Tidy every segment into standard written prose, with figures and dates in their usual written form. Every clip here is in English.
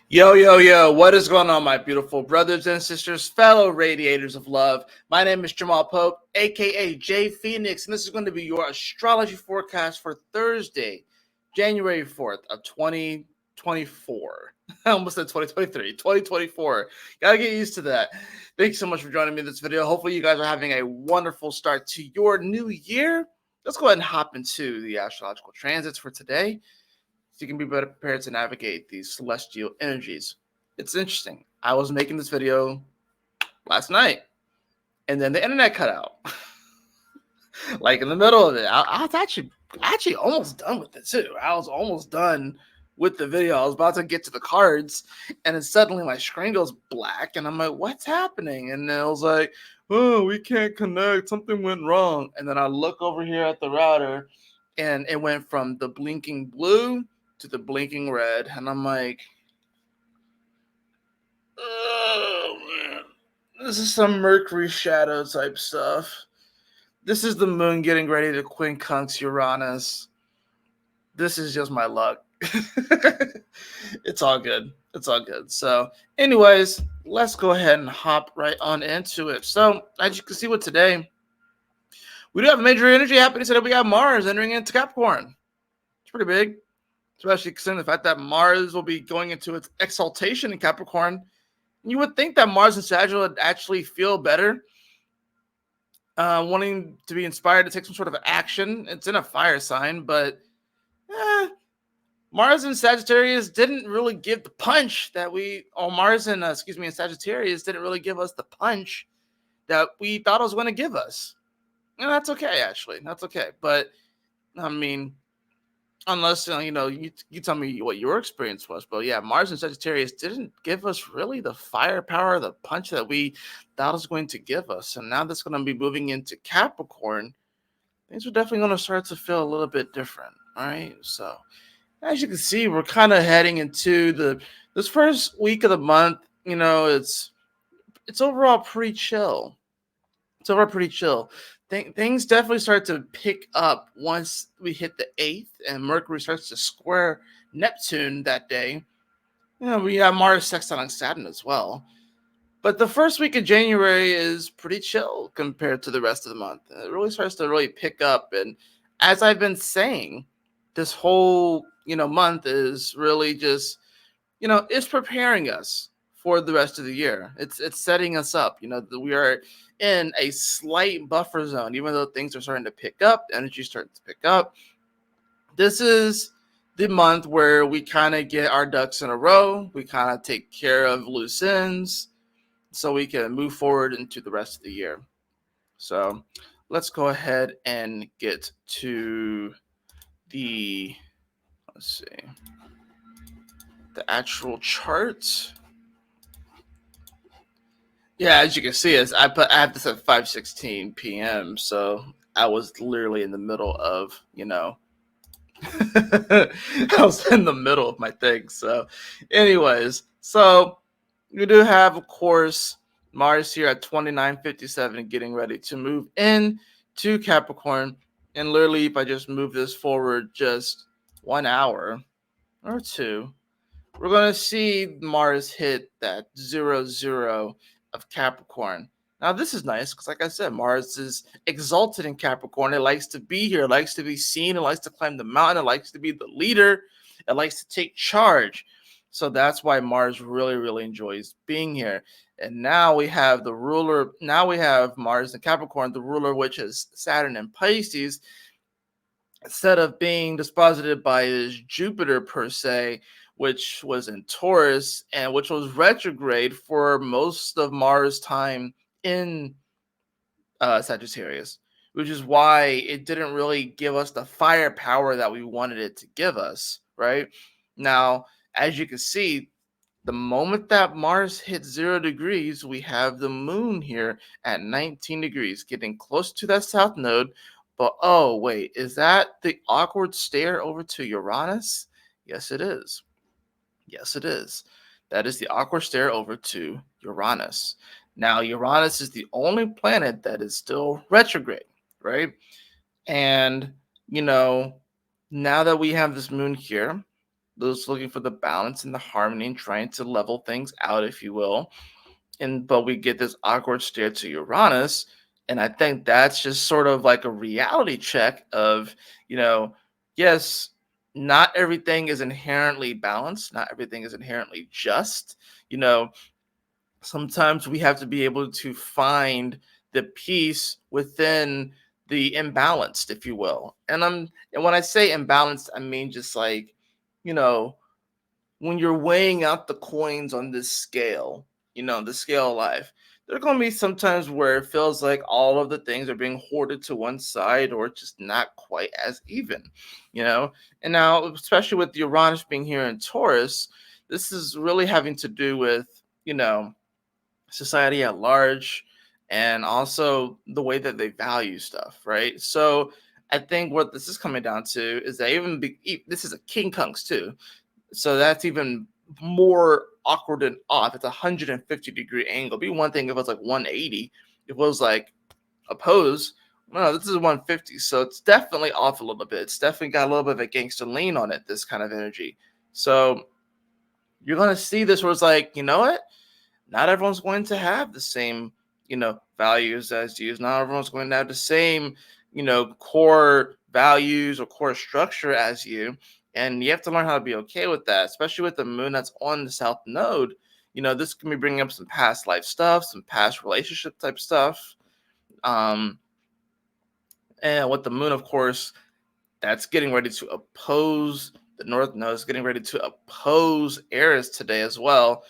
Yo, yo, yo, what is going on, my beautiful brothers and sisters, fellow radiators of love? My name is Jamal Pope, aka J Phoenix, and this is going to be your astrology forecast for Thursday, January 4th of 2024. I almost said 2023, 2024. Gotta get used to that. Thank you so much for joining me in this video. Hopefully, you guys are having a wonderful start to your new year. Let's go ahead and hop into the astrological transits for today, so you can be better prepared to navigate these celestial energies. It's interesting. I was making this video last night, and then the internet cut out. Like in the middle of it. I was actually almost done with it too. I was almost done with the video. I was about to get to the cards, and then suddenly my screen goes black, and I'm like, "What's happening?" And then I was like, "Oh, we can't connect. Something went wrong." And then I look over here at the router, and it went from the blinking blue to the blinking red, and I'm like, "Oh man, this is some Mercury shadow type stuff. This is the moon getting ready to quincunx Uranus. This is just my luck." It's all good. It's all good. So, anyways, let's go ahead and hop right on into it. So, as you can see with today, we do have major energy happening today. We got Mars entering into Capricorn. It's pretty big, especially considering the fact that Mars will be going into its exaltation in Capricorn. You would think that Mars and Sagittarius would actually feel better, wanting to be inspired to take some sort of action. It's in a fire sign, but Mars and Sagittarius didn't really give the punch that Mars and and Sagittarius didn't really give us the punch that we thought it was going to give us. And that's okay, actually. That's okay. But I mean, unless you tell me what your experience was. But yeah, Mars and Sagittarius didn't give us really the firepower, the punch that we thought it was going to give us. And now that's going to be moving into Capricorn. Things are definitely going to start to feel a little bit different. All right. So as you can see, we're kind of heading into this first week of the month. It's overall pretty chill. It's overall pretty chill. Things definitely start to pick up once we hit the 8th and Mercury starts to square Neptune that day. We have Mars sextile Saturn as well. But the first week of January is pretty chill compared to the rest of the month. It really starts to really pick up. And as I've been saying, this whole month is really just it's preparing us for the rest of the year. It's setting us up. We are in a slight buffer zone, even though things are starting to pick up, energy starting to pick up. This is the month where we kind of get our ducks in a row. We kind of take care of loose ends so we can move forward into the rest of the year. So let's go ahead and get to the actual chart. Yeah, as you can see, I have this at 5:16 p.m. So I was literally in the middle of I was in the middle of my thing. So, anyways, so we do have, of course, Mars here at 29:57, getting ready to move in to Capricorn. And literally, if I just move this forward just 1 hour or two, we're going to see Mars hit that 0 of Capricorn. Now, this is nice because, like I said, Mars is exalted in Capricorn. It likes to be here, it likes to be seen, it likes to climb the mountain, it likes to be the leader, it likes to take charge. So that's why Mars really, really enjoys being here. And now we have the ruler. Now we have Mars in Capricorn, the ruler, which is Saturn in Pisces. Instead of being disposited by his Jupiter per se, which was in Taurus and which was retrograde for most of Mars' time in Sagittarius, which is why it didn't really give us the firepower that we wanted it to give us, right? Now, as you can see, the moment that Mars hits 0 degrees, we have the moon here at 19 degrees, getting close to that south node. But oh, wait, is that the awkward stare over to Uranus? Yes, it is. Yes, it is. That is the awkward stare over to Uranus. Now, Uranus is the only planet that is still retrograde, right? And, now that we have this moon here, those looking for the balance and the harmony and trying to level things out, if you will. And but we get this awkward stare to Uranus, and I think that's just sort of like a reality check of, you know, yes, not everything is inherently balanced, not everything is inherently just. You know, sometimes we have to be able to find the peace within the imbalanced, if you will. And when I say imbalanced, I mean just like, you know, when you're weighing out the coins on this scale, the scale of life, there are going to be some times where it feels like all of the things are being hoarded to one side or just not quite as even, you know? And now, especially with Uranus being here in Taurus, this is really having to do with, you know, society at large and also the way that they value stuff, right? So I think what this is coming down to is that this is a king kunks too, so that's even more awkward and off. It's a 150-degree angle. It'd be one thing if it was like 180. If it was like opposed, no, this is 150. So it's definitely off a little bit. It's definitely got a little bit of a gangster lean on it, this kind of energy. So you're going to see this where it's like, you know what? Not everyone's going to have the same, values as you. Not everyone's going to have the same, core values or core structure as you. And you have to learn how to be okay with that, especially with the moon that's on the south node. This can be bringing up some past life stuff, some past relationship type stuff. Um, and with the moon, of course, that's getting ready to oppose the north node, is getting ready to oppose Eris today as well,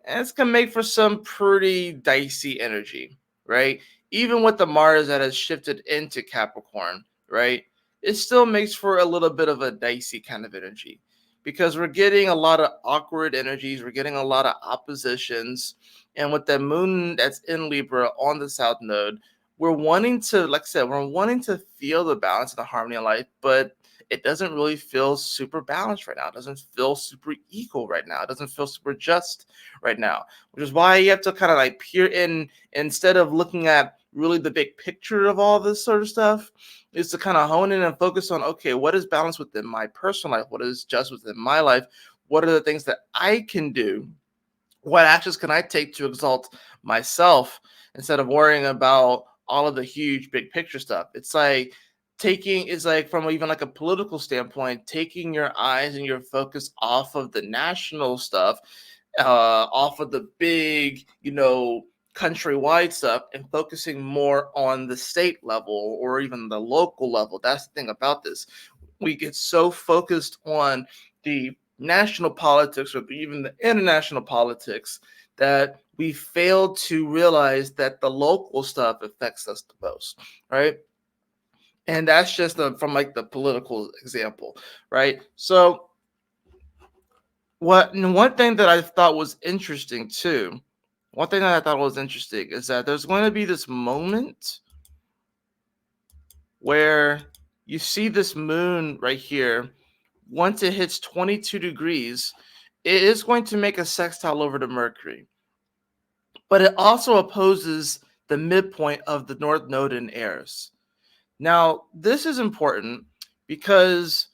and it's gonna make for some pretty dicey energy, right? Even with the Mars that has shifted into Capricorn, right? It still makes for a little bit of a dicey kind of energy because we're getting a lot of awkward energies, we're getting a lot of oppositions, and with the moon that's in Libra on the South Node, we're wanting to, like I said, we're wanting to feel the balance and the harmony in life, but it doesn't really feel super balanced right now. It doesn't feel super equal right now. It doesn't feel super just right now, which is why you have to kind of like peer in instead of looking at really the big picture of all this sort of stuff, is to kind of hone in and focus on, okay, what is balance within my personal life? What is just within my life? What are the things that I can do? What actions can I take to exalt myself instead of worrying about all of the huge big picture stuff? It's like from even like a political standpoint, taking your eyes and your focus off of the national stuff, off of the big, countrywide stuff, and focusing more on the state level or even the local level. That's the thing about this. We get so focused on the national politics or even the international politics that we fail to realize that the local stuff affects us the most, right? And that's just from like the political example, right? So one thing that I thought was interesting too, one thing that I thought was interesting is that there's going to be this moment where you see this moon right here. Once it hits 22 degrees, it is going to make a sextile over to Mercury, but it also opposes the midpoint of the North Node in Eris. Now, this is important because,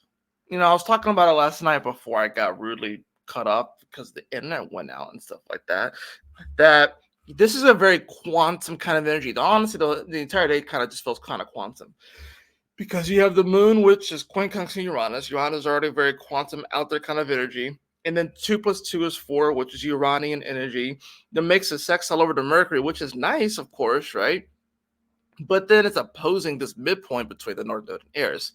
I was talking about it last night before I got rudely cut off because the internet went out and stuff like that. That this is a very quantum kind of energy. Honestly, the entire day kind of just feels kind of quantum because you have the moon, which is quincunx in Uranus. Uranus is already very quantum out there kind of energy. And then 2 plus 2 is 4, which is Uranian energy. That makes a sextile over to Mercury, which is nice, of course, right? But then it's opposing this midpoint between the North Node and Aries.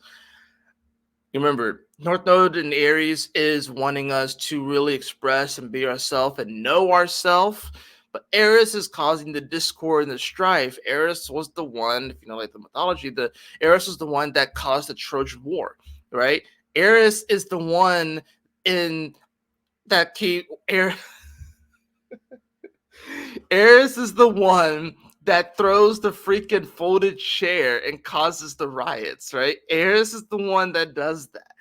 You remember, North Node in Aries is wanting us to really express and be ourselves and know ourselves. But Eris is causing the discord and the strife. Eris was the one, if you know like the mythology, the Eris was the one that caused the Trojan War, right? Eris is the one in that key. Eris is the one that throws the freaking folded chair and causes the riots, right? Eris is the one that does that.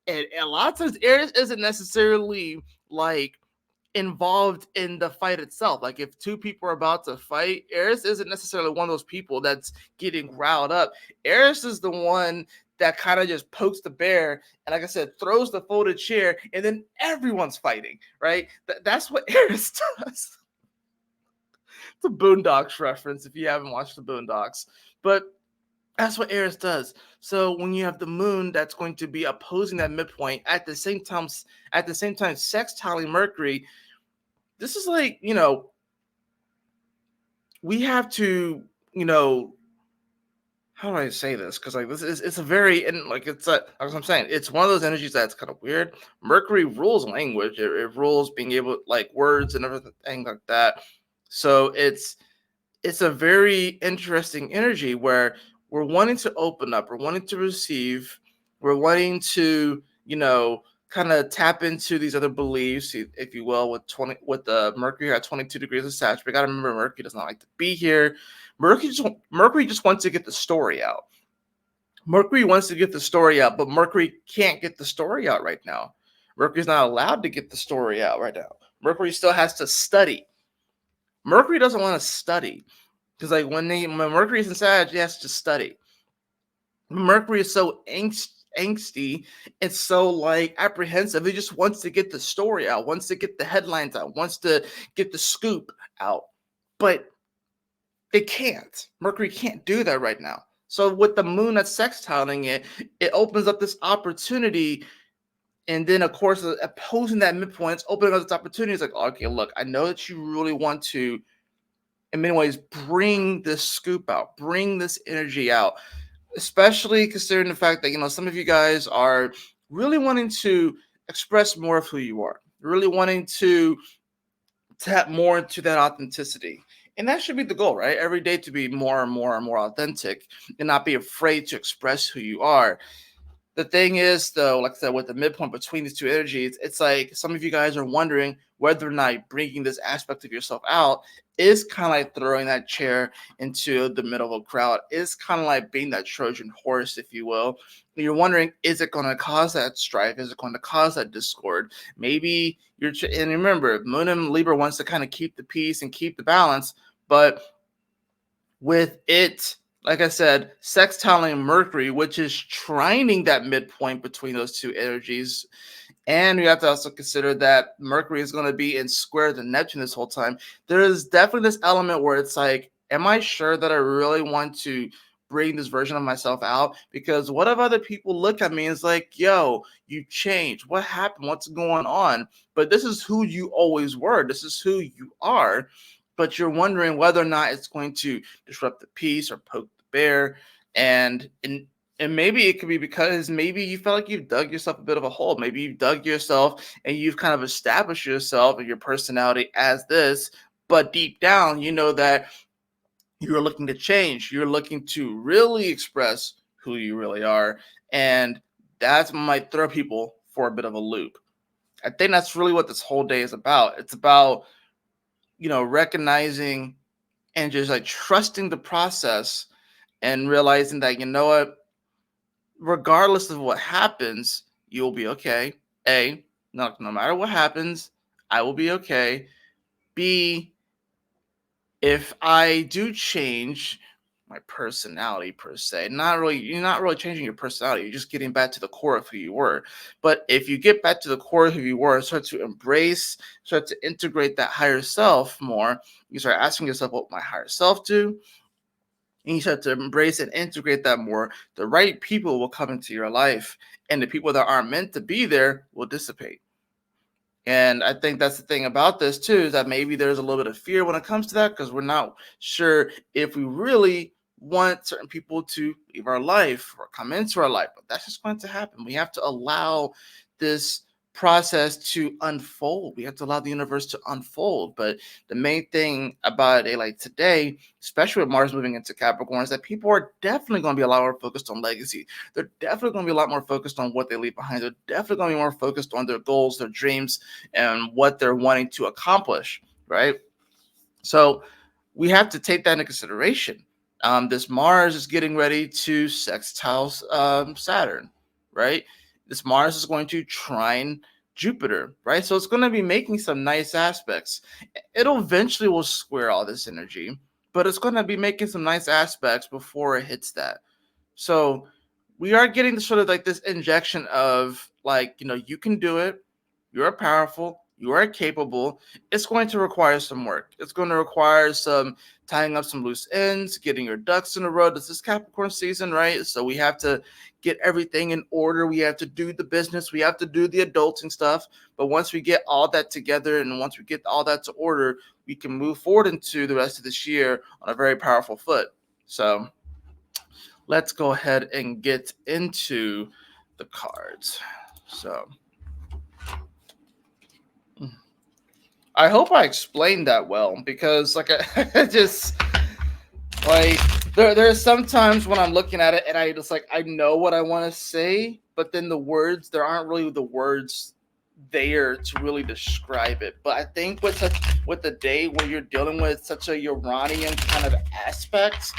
And a lot of times, Eris isn't necessarily like involved in the fight itself. Like if two people are about to fight, Eris isn't necessarily one of those people that's getting riled up. Eris is the one that kind of just pokes the bear and, like I said, throws the folded chair, and then everyone's fighting, right? That's what Eris does. It's a Boondocks reference if you haven't watched the Boondocks, but that's what Eris does. So when you have the moon that's going to be opposing that midpoint at the same time sextiling Mercury, this is like, we have to, you know, how do I say this? Because like this is it's a very and like it's a like I'm saying, it's one of those energies that's kind of weird. Mercury rules language. It rules being able like words and everything like that. So it's a very interesting energy where we're wanting to open up, we're wanting to receive, we're wanting to, kind of tap into these other beliefs, if you will, with the Mercury at 22 degrees of Sag. We got to remember Mercury does not like to be here. Mercury just wants to get the story out. Mercury wants to get the story out, but Mercury can't get the story out right now. Mercury's not allowed to get the story out right now. Mercury still has to study. Mercury doesn't want to study. Because like when Mercury's in Sag, he has to study. Mercury is so angsty, it's so like apprehensive. He just wants to get the story out, wants to get the headlines out, wants to get the scoop out. But it can't. Mercury can't do that right now. So with the moon that's sextiling it, it opens up this opportunity. And then of course opposing that midpoint, it's opening up this opportunity. It's like, okay, look, I know that you really want to in many ways bring this scoop out, bring this energy out, especially considering the fact that some of you guys are really wanting to express more of who you are, really wanting to tap more into that authenticity. And that should be the goal, right? Every day to be more and more and more authentic and not be afraid to express who you are. The thing is, though, like I said, with the midpoint between these two energies, it's like some of you guys are wondering whether or not bringing this aspect of yourself out is kind of like throwing that chair into the middle of a crowd, is kind of like being that Trojan horse, if you will. And you're wondering, is it going to cause that strife? Is it going to cause that discord? Maybe and remember, Moon and Libra wants to kind of keep the peace and keep the balance, but with it, like I said, sextiling Mercury, which is trining that midpoint between those two energies. And we have to also consider that Mercury is going to be in square to Neptune this whole time. There is definitely this element where it's like, am I sure that I really want to bring this version of myself out? Because what if other people look at me and it's like, yo, you changed. What happened? What's going on? But this is who you always were. This is who you are. But you're wondering whether or not it's going to disrupt the peace or poke the bear. And maybe it could be because maybe you felt like you've dug yourself a bit of a hole. Maybe you've dug yourself and you've kind of established yourself and your personality as this. But deep down, you know that you're looking to change. You're looking to really express who you really are. And that might throw people for a bit of a loop. I think that's really what this whole day is about. It's about, recognizing and just like trusting the process and realizing that, what, regardless of what happens, you'll be okay. A, no matter what happens, I will be okay. B, if I do change my personality per se, you're not really changing your personality. You're just getting back to the core of who you were. But if you get back to the core of who you were and start to integrate that higher self more, you start asking yourself, what my higher self do? And you start to embrace and integrate that more, the right people will come into your life, and the people that aren't meant to be there will dissipate. And I think that's the thing about this too, is that maybe there's a little bit of fear when it comes to that, because we're not sure if we really want certain people to leave our life or come into our life. But that's just going to happen. We have to allow this process to unfold. We have to allow the universe to unfold. But the main thing about a day like today, especially with Mars moving into Capricorn, is that people are definitely going to be a lot more focused on legacy. They're definitely going to be a lot more focused on what they leave behind. They're definitely going to be more focused on their goals, their dreams, and what they're wanting to accomplish, right? So we have to take that into consideration. This Mars is getting ready to sextile Saturn, right? This Mars is going to trine Jupiter, right? So it's going to be making some nice aspects. It'll eventually will square all this energy, but it's going to be making some nice aspects before it hits that. So we are getting the sort of like this injection of like, you can do it. You are powerful. You are capable. It's going to require some work. It's going to require some tying up some loose ends, getting your ducks in a row. This is Capricorn season, right? So we have to get everything in order. We have to do the business. We have to do the adulting stuff. But once we get all that together and once we get all that to order, we can move forward into the rest of this year on a very powerful foot. So let's go ahead and get into the cards. So I hope I explained that well because like I just like there's sometimes when I'm looking at it and I just like I know what I want to say, but then the words there aren't really the words there to really describe it. But I think with the day where you're dealing with such a Uranian kind of aspect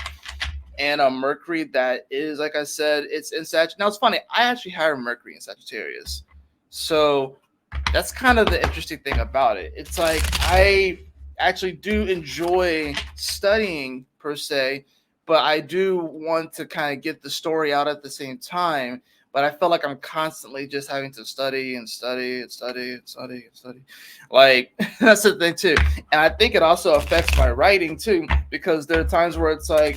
and a Mercury that is, like I said, it's in Sagittarius. Now it's funny, I actually have Mercury in Sagittarius, so that's kind of the interesting thing about it. It's like I actually do enjoy studying per se, but I do want to kind of get the story out at the same time. But I feel like I'm constantly just having to study and study and study and study and study. Like that's the thing too. And I think it also affects my writing too, because there are times where it's like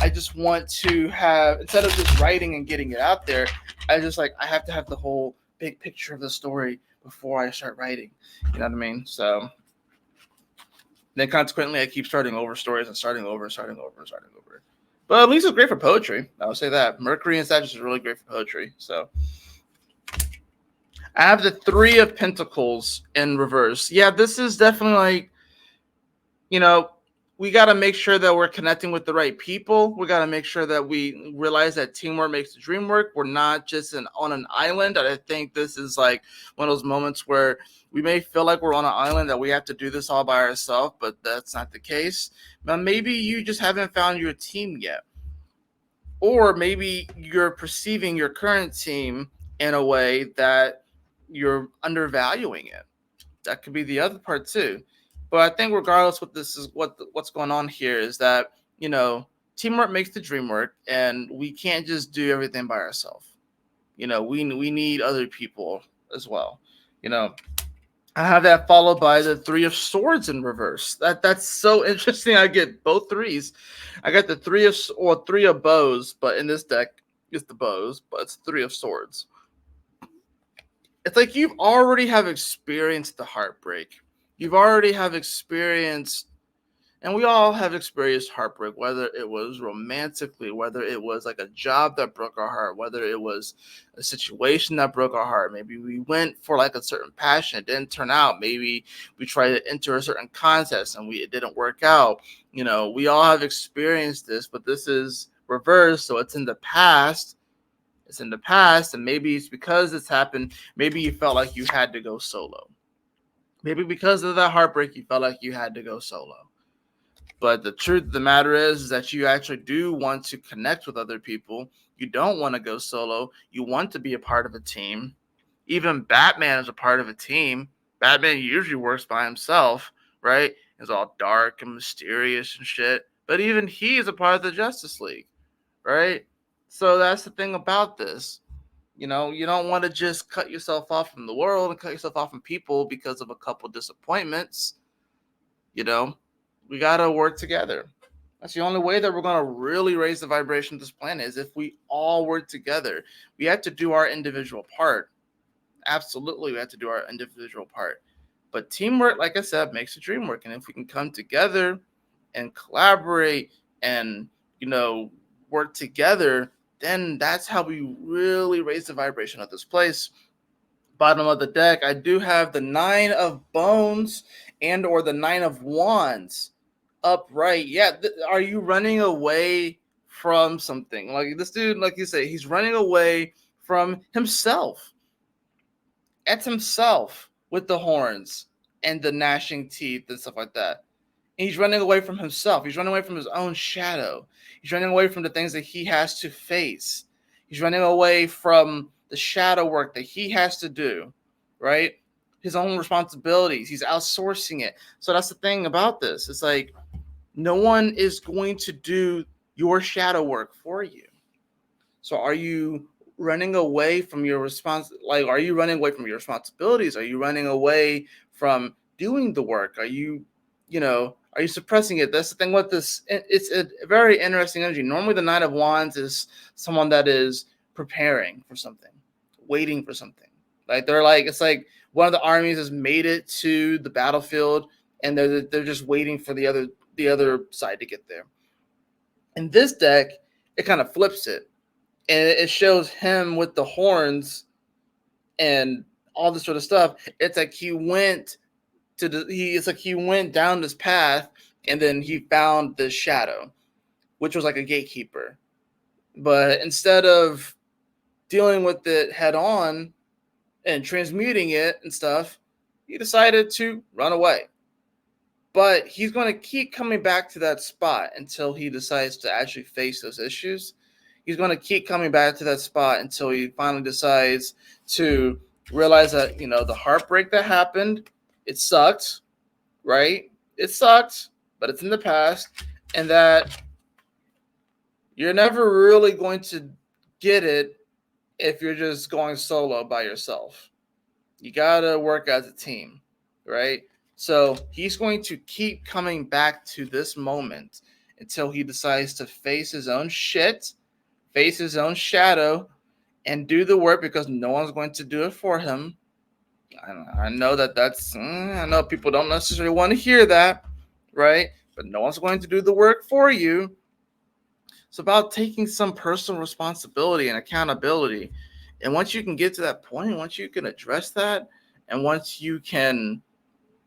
I just want to have instead of just writing and getting it out there, I just like I have to have the whole big picture of the story before I start writing. You know what I mean? So then consequently I keep starting over stories and starting over and starting over and starting over. But at least it's great for poetry. I would say that. Mercury and Sagittarius is really great for poetry. So I have the Three of Pentacles in reverse. Yeah, this is definitely like, you know, we got to make sure that we're connecting with the right people. We got to make sure that we realize that teamwork makes the dream work. We're not just on an island. And I think this is like one of those moments where we may feel like we're on an island that we have to do this all by ourselves, but that's not the case. But maybe you just haven't found your team yet. Or maybe you're perceiving your current team in a way that you're undervaluing it. That could be the other part too. But I think regardless what this is what's going on here is that, teamwork makes the dream work and we can't just do everything by ourselves. We need other people as well. You know, I have that followed by the Three of Swords in reverse. That's so interesting. I get both threes. I got the Three of Bows, but in this deck it's the bows, but it's Three of Swords. It's like you've already have experienced the heartbreak. You've already have experienced, and we all have experienced heartbreak, whether it was romantically, whether it was like a job that broke our heart, whether it was a situation that broke our heart. Maybe we went for like a certain passion, it didn't turn out. Maybe we tried to enter a certain contest and it didn't work out. We all have experienced this, but this is reversed, so it's in the past. It's in the past, and maybe it's because it's happened. Maybe you felt like you had to go solo. Maybe because of that heartbreak, you felt like you had to go solo. But the truth of the matter is that you actually do want to connect with other people. You don't want to go solo. You want to be a part of a team. Even Batman is a part of a team. Batman usually works by himself, right? It's all dark and mysterious and shit. But even he is a part of the Justice League, right? So that's the thing about this. You don't want to just cut yourself off from the world and cut yourself off from people because of a couple disappointments. We got to work together. That's the only way that we're going to really raise the vibration of this planet is if we all work together. We have to do our individual part. Absolutely, we have to do our individual part. But teamwork, like I said, makes the dream work. And if we can come together and collaborate and, work together, then that's how we really raise the vibration of this place. Bottom of the deck, I do have the Nine of Bones and or the Nine of Wands upright. Yeah, are you running away from something? Like this dude, like you say, he's running away from himself. It's himself with the horns and the gnashing teeth and stuff like that. And he's running away from himself. He's running away from his own shadow. He's running away from the things that he has to face. He's running away from the shadow work that he has to do, right? His own responsibilities. He's outsourcing it. So that's the thing about this. It's like no one is going to do your shadow work for you. So are you running away from your are you running away from your responsibilities? Are you running away from doing the work? Are you suppressing it? That's the thing with this. It's a very interesting energy. Normally the Knight of Wands is someone that is preparing for something, waiting for something. Like they're like, it's like one of the armies has made it to the battlefield and they're just waiting for the other side to get there. In this deck, it kind of flips it, and it shows him with the horns and all this sort of stuff. It's like he went down this path, and then he found the shadow, which was like a gatekeeper. But instead of dealing with it head on and transmuting it and stuff, he decided to run away. But he's going to keep coming back to that spot until he decides to actually face those issues. He's going to keep coming back to that spot until he finally decides to realize that, the heartbreak that happened, it sucked, right? It sucked, but it's in the past, and that you're never really going to get it if you're just going solo by yourself. You got to work as a team, right? So he's going to keep coming back to this moment until he decides to face his own shit, face his own shadow, and do the work, because no one's going to do it for him. I know I know people don't necessarily want to hear that, right? But no one's going to do the work for you. It's about taking some personal responsibility and accountability. And once you can get to that point, once you can address that, and once you can,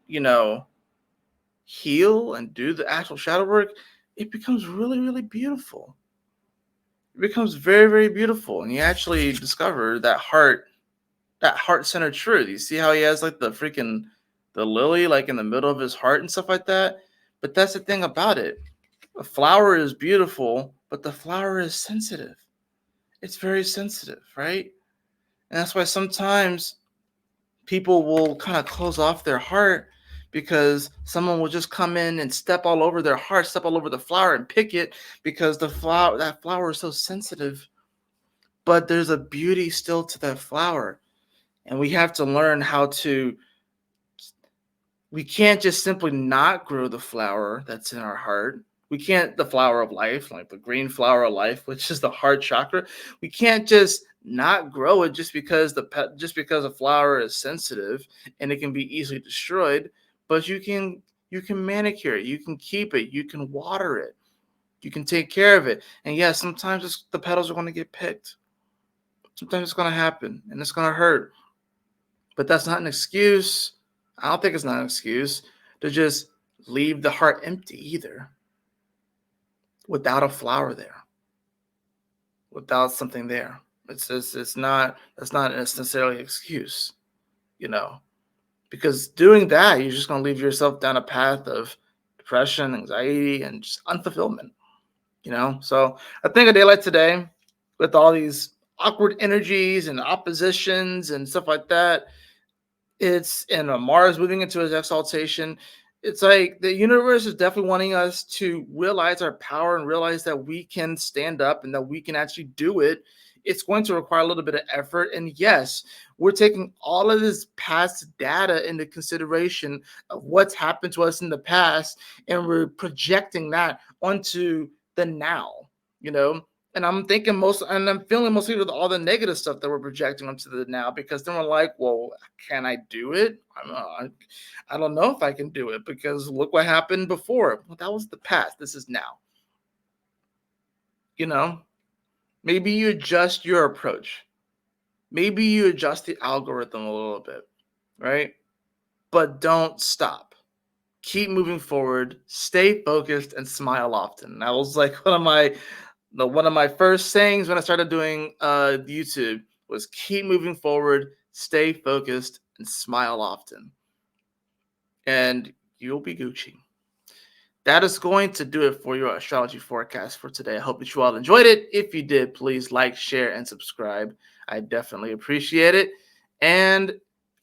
you know, heal and do the actual shadow work, it becomes really, really beautiful. It becomes very, very beautiful. And you actually discover that heart centered truth. You see how he has like the lily like in the middle of his heart and stuff like that? But that's the thing about it. A flower is beautiful, but the flower is sensitive. It's very sensitive, right? And that's why sometimes people will kind of close off their heart, because someone will just come in and step all over their heart, step all over the flower and pick it, because that flower is so sensitive. But there's a beauty still to that flower. And we have to learn how to we can't just simply not grow the flower that's in our heart. We can't, the flower of life, like the green flower of life, which is the heart chakra. We can't just not grow it just because a flower is sensitive and it can be easily destroyed. But you can manicure it, you can keep it, you can water it, you can take care of it. And yes, sometimes the petals are going to get picked. Sometimes it's going to happen and it's going to hurt. But that's not an excuse. I don't think it's not an excuse to just leave the heart empty either, without a flower there, without something there. It's not That's not necessarily an excuse, you know, because doing that, you're just gonna leave yourself down a path of depression, anxiety, and just unfulfillment. So I think a day like today, with all these awkward energies and oppositions and stuff like that, it's and Mars moving into his exaltation. It's like the universe is definitely wanting us to realize our power and realize that we can stand up and that we can actually do it. It's going to require a little bit of effort. And yes, we're taking all of this past data into consideration of what's happened to us in the past, and we're projecting that onto the now, you know. And I'm feeling mostly with all the negative stuff that we're projecting onto the now, because then we're like, well, can I do it? I don't know if I can do it, because look what happened before. Well, that was the past. This is now. You know, maybe you adjust your approach. Maybe you adjust the algorithm a little bit, right? But don't stop. Keep moving forward. Stay focused and smile often. That was like one of my first sayings when I started doing YouTube was keep moving forward, stay focused, and smile often, and you'll be Gucci. That is going to do it for your astrology forecast for today. I hope that you all enjoyed it. If you did, please like, share, and subscribe. I definitely appreciate it. And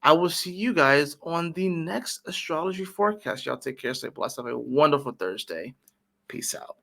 I will see you guys on the next astrology forecast. Y'all take care, stay blessed, have a wonderful Thursday. Peace out.